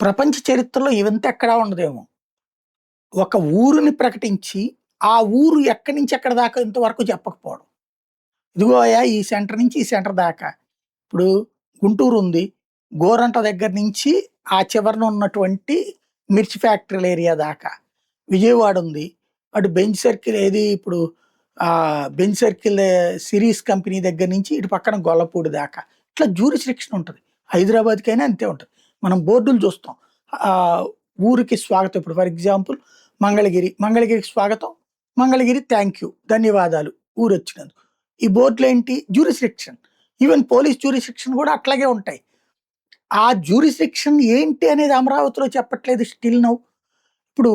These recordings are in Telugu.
ప్రపంచ చరిత్రలో ఇవంతా ఎక్కడా ఉండదేమో. ఒక ఊరుని ప్రకటించి, ఆ ఊరు ఎక్కడి నుంచి ఎక్కడి దాకా ఇంతవరకు చెప్పకపోవడం. ఇదిగోయా ఈ సెంటర్ నుంచి ఈ సెంటర్ దాకా. ఇప్పుడు గుంటూరు ఉంది. గోరంట దగ్గర నుంచి ఆ చివరన ఉన్నటువంటి మిర్చి ఫ్యాక్టరీల ఏరియా దాకా. విజయవాడ ఉంది. అటు బెంజ్ సర్కిల్ ఏది ఇప్పుడు బెంజ్ సర్కిల్ సిరీస్ కంపెనీ దగ్గర నుంచి ఇటు పక్కన గొల్లపూడి దాకా. ఇట్లా జ్యూరిస్డిక్షన్ ఉంటది. హైదరాబాద్‌కైనా అంతే ఉంటది. మనం బోర్డులు చూస్తాం. ఊరికి స్వాగతం ఇప్పుడు ఫర్ ఎగ్జాంపుల్ మంగళగిరి. మంగళగిరికి స్వాగతం. Mangalagiri thank you. ధన్యవాదాలు ఊరొచ్చినందుకు. ఈ బోర్డులేంటి జ్యూరిస్డిక్షన్. ఈవెన్ పోలీస్ జ్యూరిస్డిక్షన్ కూడా అట్లాగే ఉంటాయి. ఆ జ్యూరిస్డిక్షన్ ఏంటి అనేది అమరావతిలో చెప్పట్లేదు స్టిల్ నౌ. ఇప్పుడు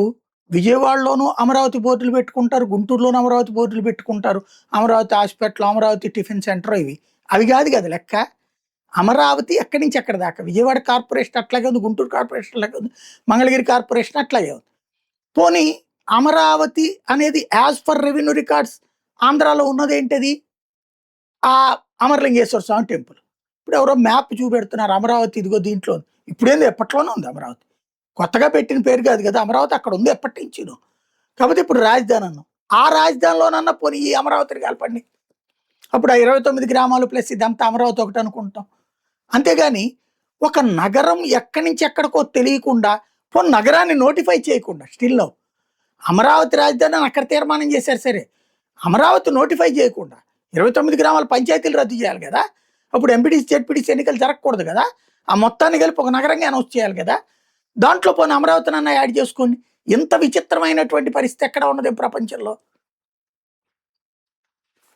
విజయవాడలోనూ అమరావతి బోర్డులు పెట్టుకుంటారు. గుంటూరులోనూ అమరావతి బోర్డులు పెట్టుకుంటారు. Amaravati hospital, Amaravati tiffin centre ఇవి. అవి కాదు కదా లెక్క. అమరావతి ఎక్కడి నుంచి ఎక్కడి దాకా. విజయవాడ కార్పొరేషన్ అట్లాగే ఉంది. గుంటూరు కార్పొరేషన్ అట్లాగే ఉంది. మంగళగిరి కార్పొరేషన్ అట్లాగే ఉంది. పోనీ అమరావతి అనేది యాజ్ పర్ రెవెన్యూ రికార్డ్స్ ఆంధ్రాలో ఉన్నదేంటది? ఆ అమరలింగేశ్వర స్వామి టెంపుల్. ఇప్పుడు ఎవరో మ్యాప్ చూపెడుతున్నారు అమరావతి ఇదిగో దీంట్లో ఉంది. ఇప్పుడేంది ఎప్పట్లోనే ఉంది అమరావతి. కొత్తగా పెట్టిన పేరు కాదు కదా! అమరావతి అక్కడ ఉంది ఎప్పటి నుంచిను. కాకపోతే ఇప్పుడు రాజధాని అన్నాం. ఆ రాజధానిలోనన్నా పోనీ ఈ అమరావతిని కలపండి. అప్పుడు ఆ 29 గ్రామాలు ప్లస్ ఇదంతా అమరావతి ఒకటి అనుకుంటాం. అంతేగాని ఒక నగరం ఎక్కడి నుంచి ఎక్కడికో తెలియకుండా పోనీ నగరాన్ని నోటిఫై చేయకుండా స్టిల్ నౌ అమరావతి రాజధాని అని అక్కడ తీర్మానం చేశారు సరే. అమరావతి నోటిఫై చేయకుండా 29 గ్రామాల పంచాయతీలు రద్దు చేయాలి కదా! అప్పుడు ఎంపీటీసీ, జెడ్పీటీసీ ఎన్నికలు జరగకూడదు కదా! ఆ మొత్తాన్ని కలిపి ఒక నగరంగా అనౌన్స్ చేయాలి కదా! దాంట్లో పోనీ అమరావతినన్నా యాడ్ చేసుకోండి. ఇంత విచిత్రమైనటువంటి పరిస్థితి ఎక్కడ ఉన్నది ప్రపంచంలో.